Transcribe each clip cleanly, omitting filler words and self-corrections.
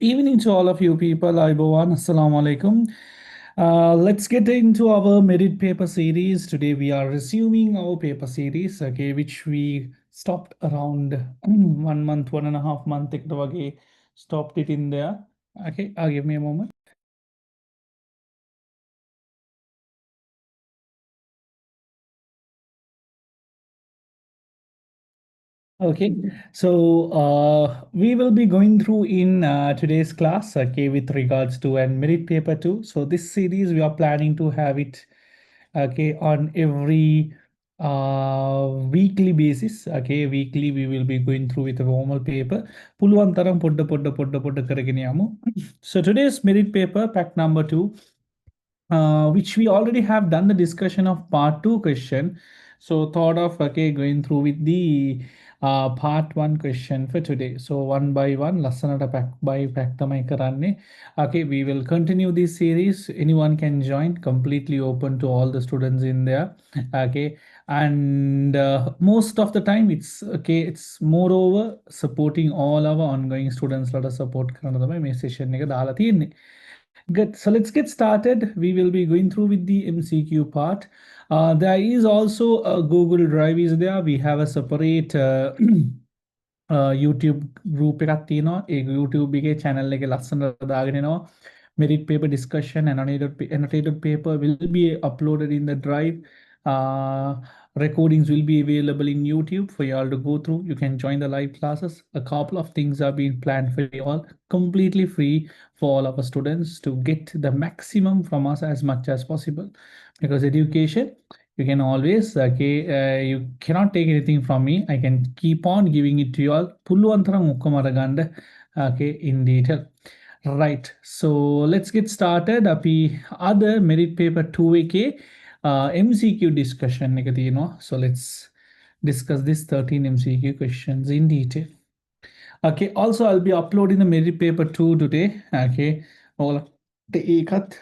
Evening to all of you people. Ibowan, Assalamu alaikum. Let's get into our merit paper series. Today we are resuming our paper series, okay, which we stopped around 1 month, 1.5 month. Stopped it in there. Okay, give me a moment. Okay, so we will be going through in today's class, okay, with regards to and merit paper too. So this series we are planning to have it, okay, on every weekly basis. Okay, weekly we will be going through with a formal paper. Puluvantaram podda karaginiyamu. So today's merit paper, pack number 2, which we already have done the discussion of part 2 question. So thought of, okay, going through with the part 1 question for today. So one by one, lasanata pack by pack tamai karanne. Okay, we will continue this series. Anyone can join, completely open to all the students in there. Okay, and most of the time it's okay, it's moreover supporting all our ongoing students. Let us support karanadamai message ne. Good. So let's get started. We will be going through with the MCQ part. There is also a Google Drive is there. We have a separate YouTube group එකක් තියෙනවා. ඒ YouTube එකේ channel එකේ ලස්සනට දාගෙන එනවා. Merit paper discussion and annotated paper will be uploaded in the drive. Uh, Recordings will be available in YouTube for you all to go through. You can join the live classes. A couple of things are being planned for you all, completely free for all of our students to get the maximum from us as much as possible. Because education, you can always, okay, you cannot take anything from me. I can keep on giving it to you all pulluvantaram ukkamaraganda, okay, in detail. Right, so let's get started. Api other merit paper 2ak MCQ discussion එක තියෙනවා. So let's discuss this 13 MCQ questions in detail. Okay, also I'll be uploading the merit paper 2 today. Okay, all the ඒකත්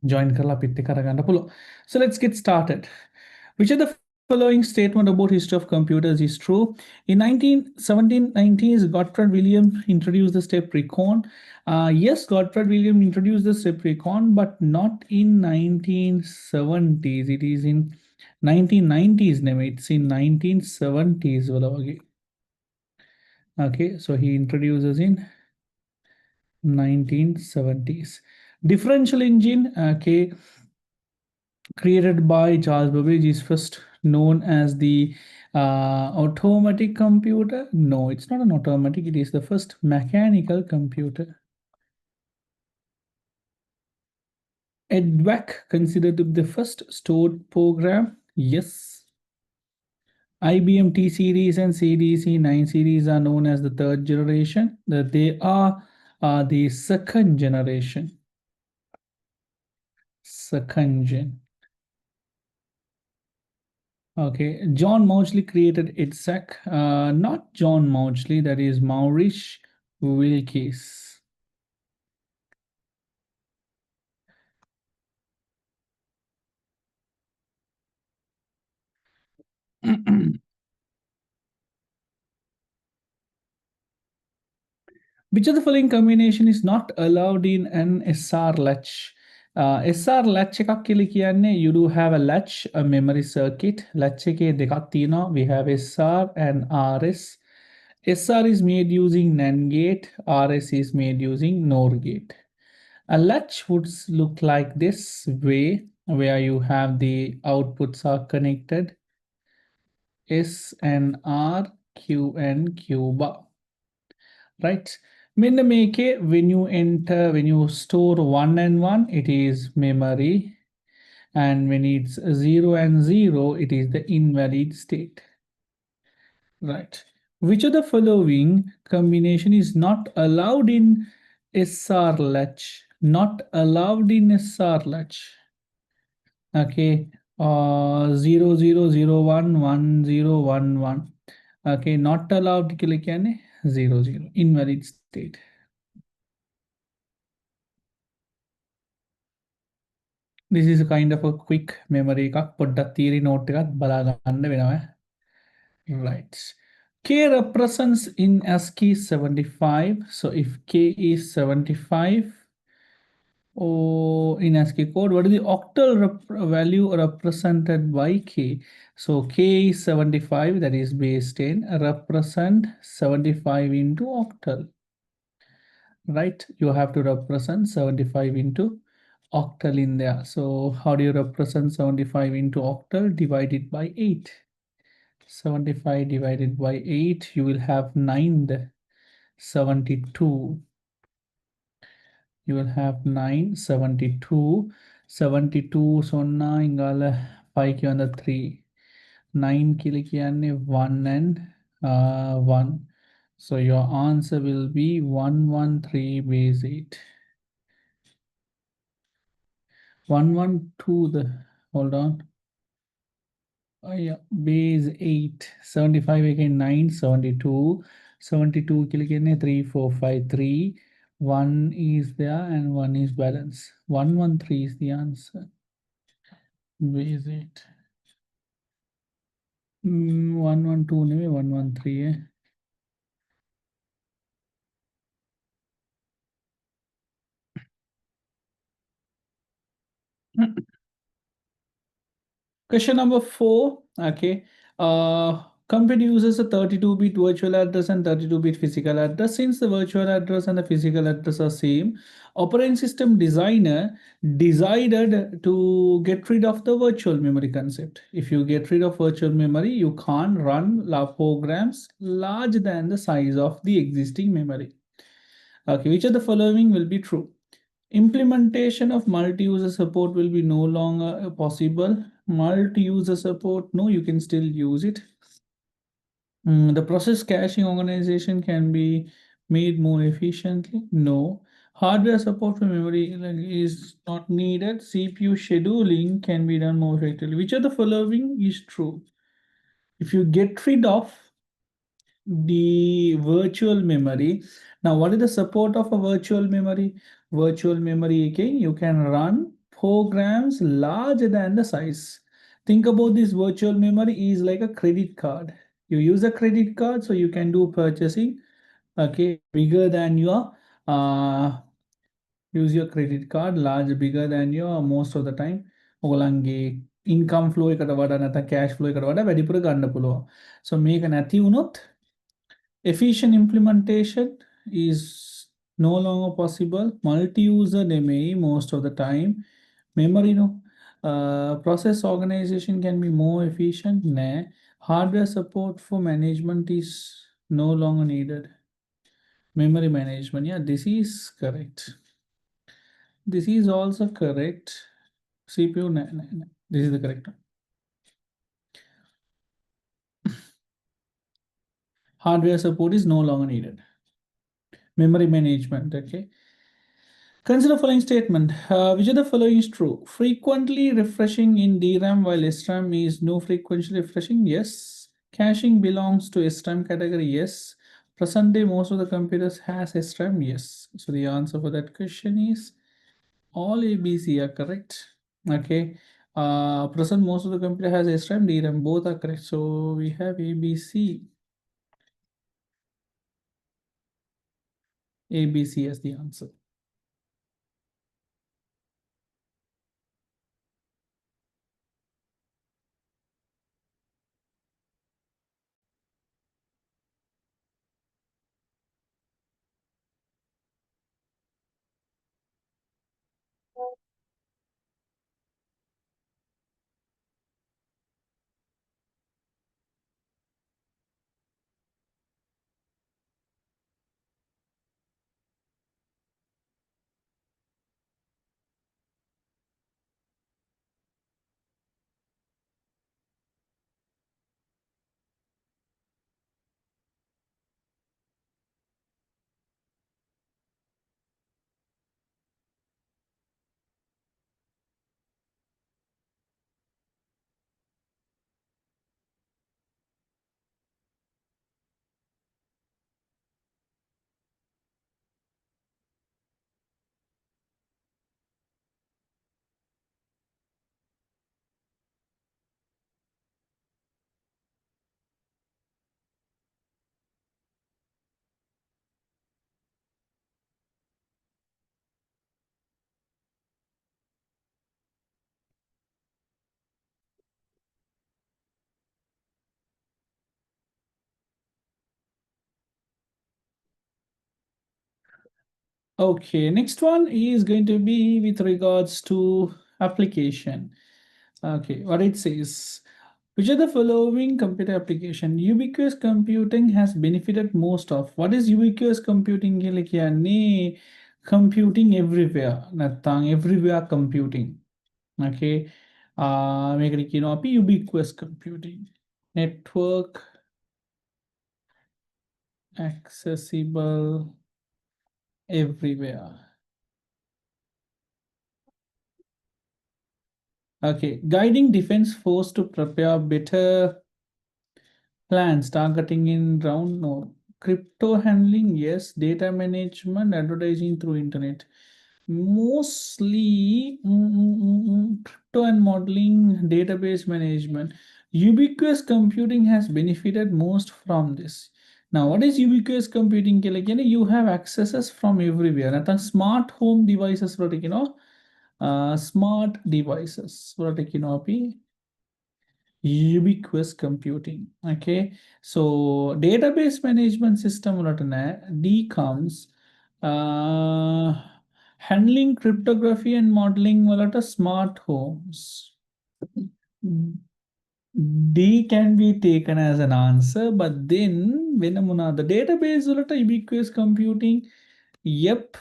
join කරලා පිටි කරගන්න පුළුවන්. So let's get started. Which of the following statement about history of computers is true? In 1790s, Gottfried William introduced the step recon. Yes, Gottfried William introduced the step recon, but not in 1970s. It is in 1990s. It's in 1970s. Okay, so he introduces in 1970s. Differential engine, okay, created by Charles Babbage is first known as the automatic computer. No, it's not an automatic. It is the first mechanical computer. EDVAC considered to be the first stored program. Yes. IBM T series and CDC 9 series are known as the third generation. That they are the second generation. Second gen. Okay, John Mauchly created ITSEC. Not John Mauchly, that is Maurice Wilkes. Which of the following combination is not allowed in an SR latch? SR latch එකක් කියලා කියන්නේ you do have a latch, a memory circuit. Latch එකේ දෙකක් තියෙනවා. We have SR and RS. SR is made using NAND gate, RS is made using NOR gate. A latch would look like this way, where you have the outputs are connected, S and R, Q and Q bar, right? When you store 1 and 1, it is memory, and when it's 0 and 0, it is the invalid state, right? Which of the following combination is not allowed in SR latch? Not allowed in SR latch. Okay, 00011011. Okay, not allowed के लिए क्या ने 00 invalid state. This is a kind of a quick memory का पढ़ता theory note का बड़ा गंदे बिना है. Right. K represents in ASCII 75. So if K is 75, in ASCII code, what is the octal value represented by K? So K is 75, that is base 10, represent 75 into octal, right? You have to represent 75 into octal in there. So how do you represent 75 into octal? Divide it by 8. 75 divided by 8, you will have 9 there. 72, you will have 9, 72. 72 sonna ingala 5 ki vanda 3. 9 kilikiyanne 1 and 1. So your answer will be 113 base 8. 112 the, hold on. Oh yeah, base 8, 75 again 9, 72. 72 kilogene 3, 4, 5, 3. 1 is there and 1 is balance. 113 is the answer. Base 8. 112 नहीं 113 है. Question number 4. Okay. Computer uses a 32-bit virtual address and 32-bit physical address. Since the virtual address and the physical address are same, operating system designer decided to get rid of the virtual memory concept. If you get rid of virtual memory, you can't run programs larger than the size of the existing memory. Okay, which of the following will be true? Implementation of multi-user support will be no longer possible. Multi-user support, no, you can still use it. The process caching organization can be made more efficiently. No. Hardware support for memory is not needed. CPU scheduling can be done more effectively. Which of the following is true? If you get rid of the virtual memory. Now, what is the support of a virtual memory? Virtual memory, again, you can run programs larger than the size. Think about this virtual memory is like a credit card. You use a credit card, so you can do purchasing, okay, bigger than your, use your credit card, large, bigger than your most of the time. ඔගොල්ලන්ගේ income flow එකට වඩා නැත්නම් cash flow එකට වඩා වැඩිපුර ගන්න පුළුවන්. So මේක නැති වුණොත් efficient implementation is no longer possible. Multi-user may most of the time. Memory no. Process organization can be more efficient. Nah. Hardware support for management is no longer needed. Memory management, yeah, this is correct. This is also correct. CPU, nah, nah, nah. This is the correct one. Hardware support is no longer needed. Memory management, okay. Consider following statement. Which of the following is true? Frequently refreshing in DRAM while SRAM is no frequently refreshing? Yes. Caching belongs to SRAM category? Yes. Present day, most of the computers has SRAM? Yes. So the answer for that question is all ABC are correct. Okay. Present most of the computer has SRAM, DRAM, both are correct. So we have ABC. ABC as the answer. Okay, next one is going to be with regards to application. Okay, what it says. Which of the following computer application ubiquitous computing has benefited most of? What is ubiquitous computing? Like yeah, computing everywhere. Natang everywhere computing. Okay. Make it ubiquitous computing. Network accessible everywhere. Okay, guiding defense force to prepare better plans, targeting in round no. Crypto handling, yes. Data management, advertising through internet. Mostly crypto and modeling, database management. Ubiquitous computing has benefited most from this. Now, what is ubiquitous computing? Like, you have accesses from everywhere. Now, smart home devices, smart devices. Ubiquitous computing. Okay, so database management system D comes handling cryptography and modeling smart homes. D can be taken as an answer, but then when the database ubiquitous computing, yep,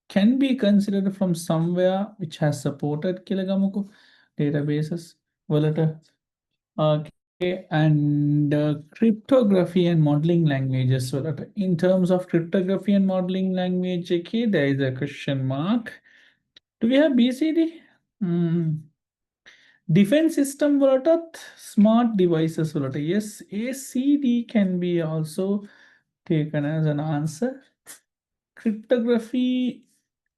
can be considered from somewhere which has supported kilagamuku databases. Okay, and cryptography and modeling languages. So that in terms of cryptography and modeling language, okay, there is a question mark. Do we have BCD? Hmm. Defense system smart devices yes, ACD can be also taken as an answer. Cryptography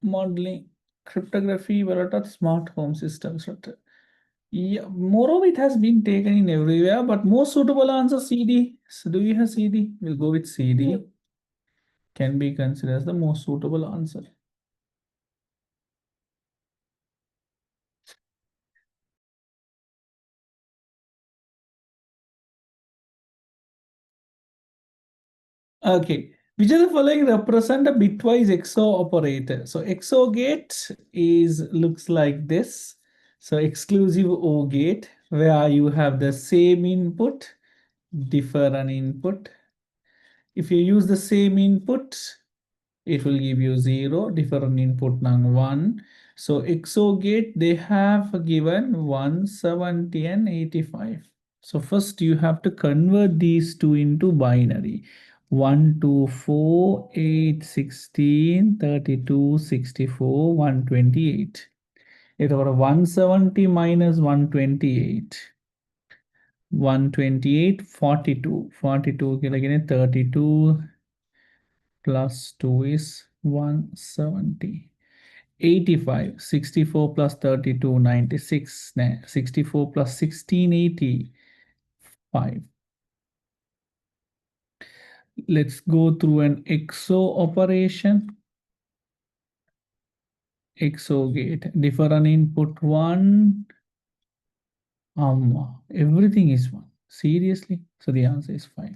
modeling, cryptography smart home systems. Yeah, more of it has been taken in everywhere, but most suitable answer CD. So do we have CD? We'll go with CD. Can be considered as the most suitable answer. Okay. Which of the following represent a bitwise XOR operator? So XOR gate is looks like this. So exclusive OR gate where you have the same input, different input. If you use the same input, it will give you 0, different input now 1. So XOR gate, they have given 170 and 85. So first you have to convert these two into binary. 1, 2, 4, 8, 16, 32, 64, 128. It over 170 minus 128. 128, 42. 42 again 32 plus 2 is 170. 85, 64 plus 32, 96. 64 plus 16, 85. Let's go through an XO operation. XO gate. Different input 1. Everything is 1. Seriously? So the answer is 5.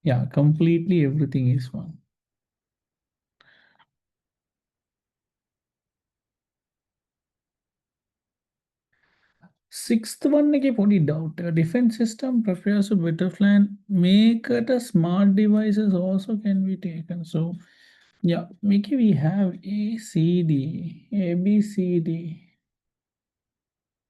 Yeah, completely everything is 1. Sixth one ke put it doubt. Defense system prefers a better plan. Make it a smart devices also can be taken. So yeah, Mickey, we have A, C, D, A, B, C, D,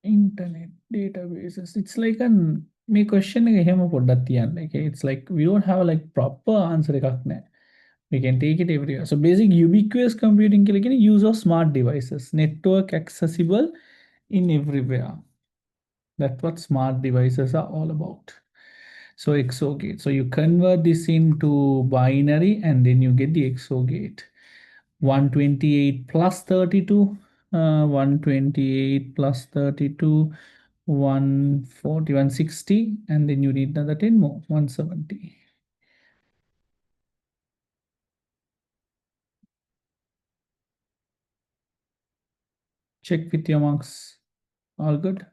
internet databases. It's like an me question like it's like we don't have like proper answer. We can take it everywhere. So basic ubiquitous computing ke liye use of smart devices, network accessible in everywhere. That's what smart devices are all about. So XOR gate. So you convert this into binary and then you get the XOR gate. 128 plus 32, 128 plus 32, 140, 160, and then you need another 10 more, 170. Check with your marks. All good?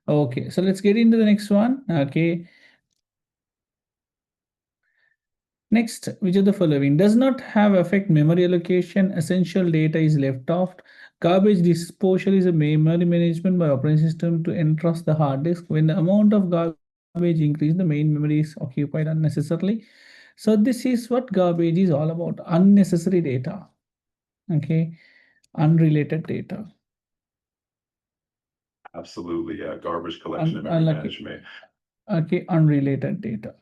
Okay, so let's get into the next one. Okay, next, which of the following does not have affect memory allocation? Essential data is left off. Garbage disposal is a memory management by operating system to entrust the hard disk. When the amount of garbage increase, the main memory is occupied unnecessarily. So this is what garbage is all about: unnecessary data. Okay, unrelated data. Absolutely, yeah. Garbage collection and memory Unlucky. management. Okay, unrelated data.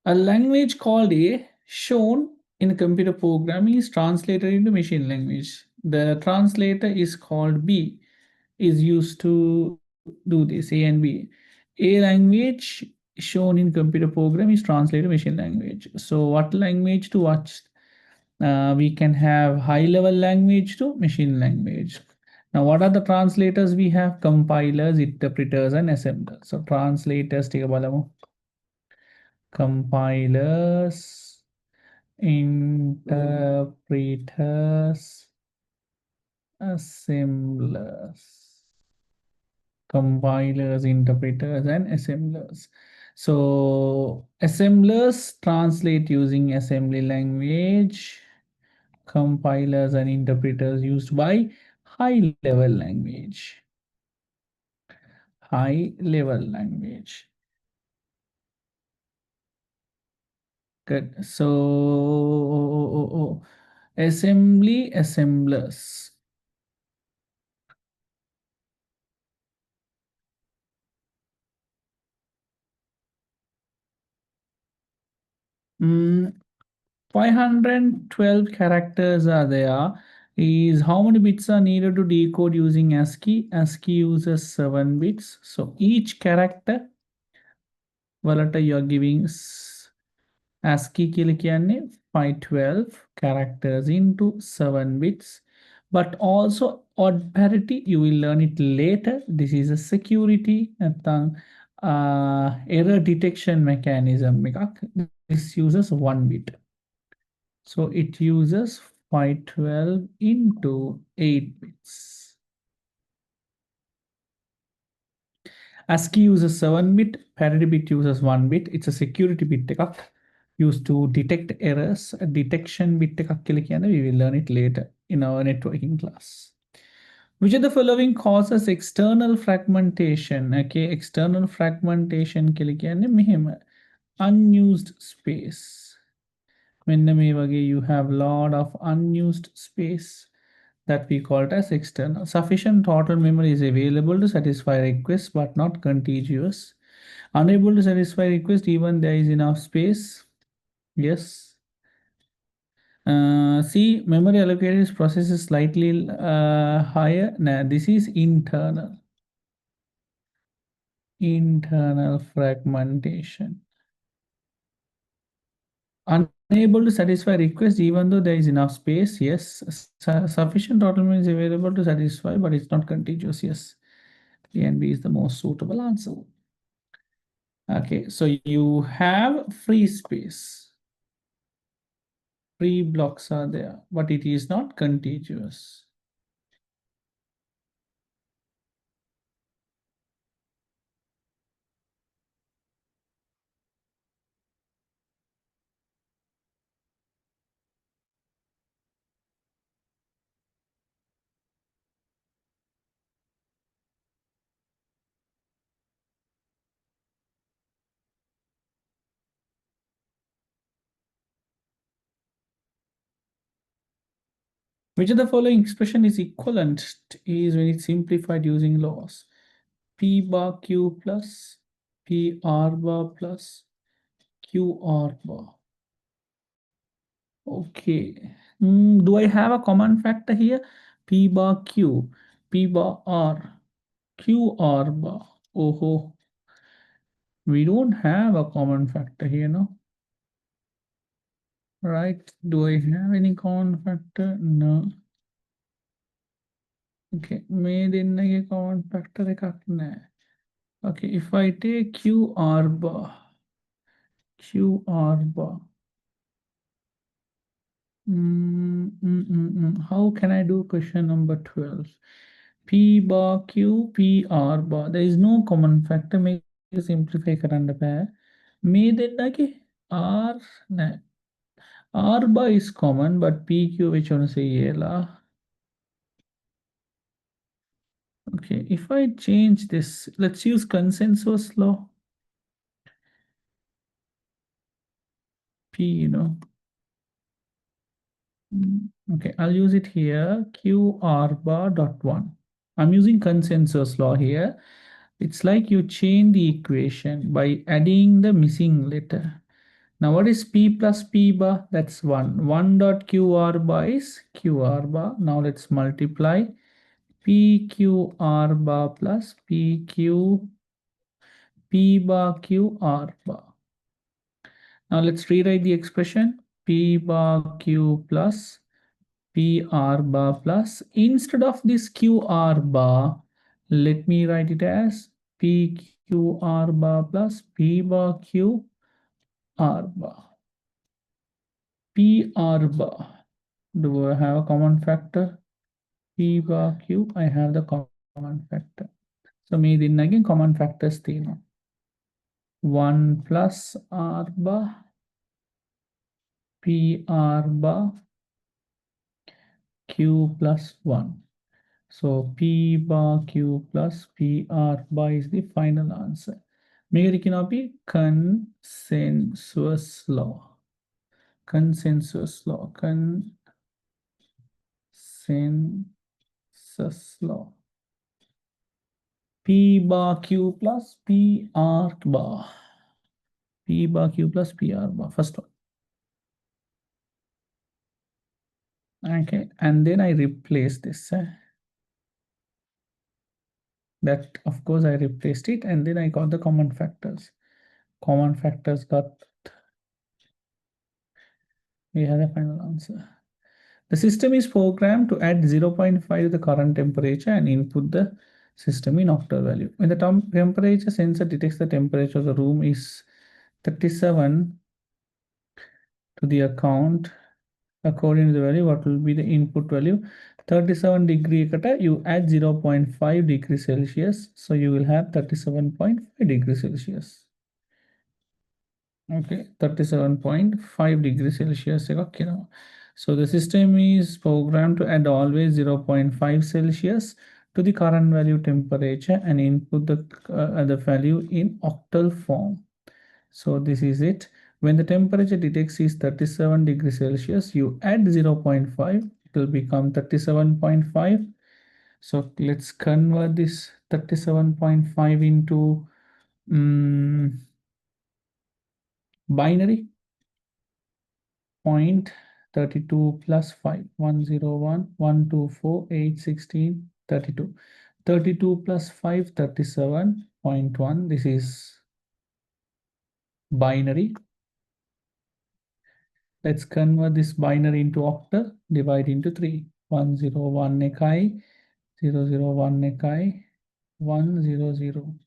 A language called A shown in computer programming is translated into machine language. The translator is called B, is used to do this A and B. A language shown in computer program is translated machine language. So what language to watch? We can have high level language to machine language. Now, what are the translators? We have compilers, interpreters, and assemblers. So translators, take a balamo. Compilers, interpreters, assemblers. Compilers, interpreters, and assemblers. So assemblers translate using assembly language. Compilers and interpreters used by high level language. High level language. Good. So assembly assemblers. Mm, 512 characters are there. Is how many bits are needed to decode using ASCII? ASCII uses 7 bits. So each character, වලට you are giving ASCII කියලා කියන්නේ 512 characters into 7 bits. But also odd parity, you will learn it later. This is a security නැත්නම් error detection mechanism එකක්. This uses 1 bit. So it uses 512 into 8 bits. ASCII uses 7 bit, parity bit uses 1 bit. It's a security bit used to detect errors. A detection bit we will learn it later in our networking class. Which of the following causes external fragmentation? Okay, external fragmentation unused space. When you have a lot of unused space that we call it as external. Sufficient total memory is available to satisfy requests but not contiguous. Unable to satisfy request even there is enough space. Yes. See, memory allocated is process is slightly higher. Now, this is internal. Internal fragmentation. Unable to satisfy request even though there is enough space. Yes. Sufficient total memory is available to satisfy, but it's not contiguous. Yes. A and B is the most suitable answer. Okay, so you have free space. Free blocks are there, but it is not contiguous. Which of the following expression is equivalent is when it's simplified using laws? P bar Q plus P R bar plus Q R bar. Okay. Do I have a common factor here? P bar Q, P bar R, Q R bar. Oh, we don't have a common factor here, no? Right? Do I have any common factor? No. Okay, made in a common factor. Okay, if I take QR bar, QR bar, how can I do question number 12? P bar Q, P R bar. There is no common factor. Make simplify කරන්න බෑ. මේ දෙන්නගේ R නෑ. R bar is common, but PQ which one say la. Okay, if I change this, let's use consensus law. P, Okay, I'll use it here. Q R bar dot one. I'm using consensus law here. It's like you change the equation by adding the missing letter. Now what is P plus P bar? That's 1. 1 dot QR bar is QR bar. Now let's multiply PQR bar plus PQ P bar QR bar. Now let's rewrite the expression P bar Q plus PR bar plus, instead of this QR bar, let me write it as PQR bar plus P bar Q R bar. PR bar. Do I have a common factor? P bar Q, I have the common factor. So me din again common factors thema. 1 plus R bar PR bar Q plus 1. So P bar Q plus PR bar is the final answer. Make it be consensus law. Consensus law. Consensus law. P bar Q plus PR bar. P bar Q plus PR bar. First one. Okay, and then I replace this. That of course I replaced it, and then I got the common factors. Common factors got. We have the final answer. The system is programmed to add 0.5 to the current temperature and input the system in octal value. When the temperature sensor detects the temperature of the room is 37 to the account, according to the value, what will be the input value? 37 degree kata, you add 0.5 degrees Celsius, so you will have 37.5 degrees Celsius. Okay, 37.5 degrees Celsius. So the system is programmed to add always 0.5 Celsius to the current value temperature and input the value in octal form. So this is it. When the temperature detects is 37 degrees Celsius, you add 0.5, it will become 37.5. So let's convert this 37.5 into binary. 0.32 plus 5, 101, 124, 8, 16, 32. 32 plus 5, 37.1. This is binary. Let's convert this binary into octal. Divide into 3. 101 ekai, 001 ekai, 100.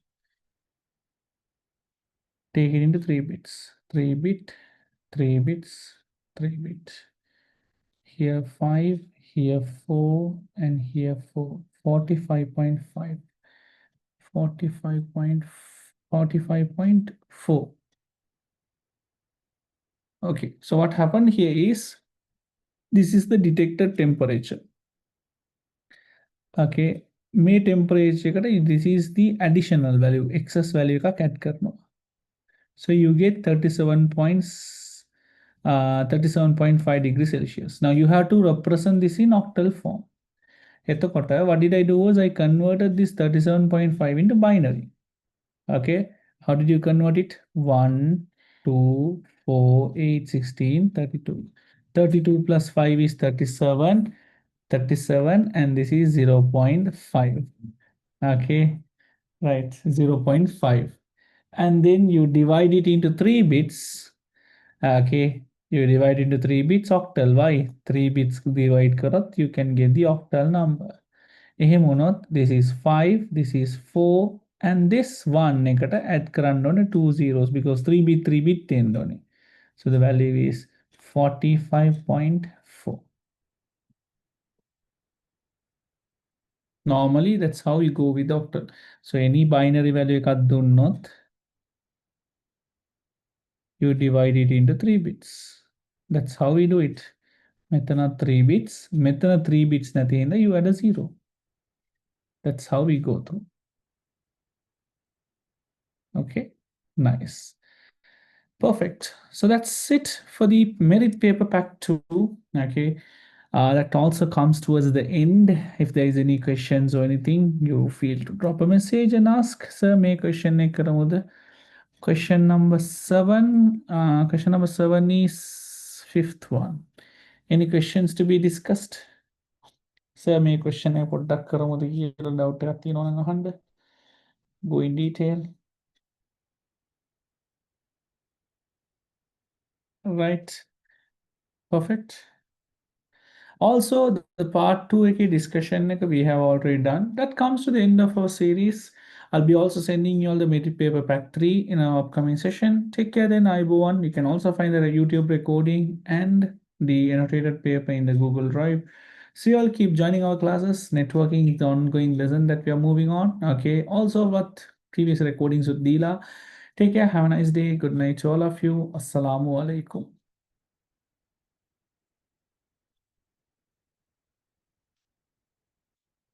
Take it into 3 bits. 3 bit, 3 bits, 3 bit. Here 5, here 4, and here 4. 45.5. 45.4. Okay, so what happened here is, this is the detected temperature. Okay, May temperature, this is the additional value, excess value ka add karna. So you get 37.5 degrees Celsius. Now you have to represent this in octal form. What did I do was I converted this 37.5 into binary. Okay, how did you convert it? 1, 2, 4, 8, 16, 32. 32 plus 5 is 37. 37, and this is 0.5. Okay, right, 0.5. And then you divide it into 3 bits. Okay, you divide into 3 bits octal. Why? 3 bits divide karat, you can get the octal number. This is 5, this is 4, and this one ekata add karandone 2 zeros because 3 bit 10. So the value is 45.4. Normally, that's how you go with octal. So any binary value එකක් දුන්නොත් you divide it into 3 bits. That's how we do it. මෙතන 3 bits. මෙතන 3 bits නැති හින්දා you add a 0. That's how we go through. Okay, nice. Perfect. So that's it for the merit paper pack 2. Okay. That also comes towards the end. If there is any questions or anything, you feel to drop a message and ask. Sir, may question ek karamuda. Question number 7. Question number 7 is fifth one. Any questions to be discussed? Sir, may question ek poddak karamuda kiyala doubt එකක් තියෙනවා නම් අහන්න. Go in detail. Right. Perfect. Also, the part 2 discussion we have already done. That comes to the end of our series. I'll be also sending you all the merit paper pack 3 in our upcoming session. Take care then, Ibo1. You can also find the YouTube recording and the annotated paper in the Google Drive. So you all keep joining our classes. Networking is the ongoing lesson that we are moving on. Okay. Also, what previous recordings with Dila. Take care. Have a nice day. Good night to all of you. Assalamu alaikum.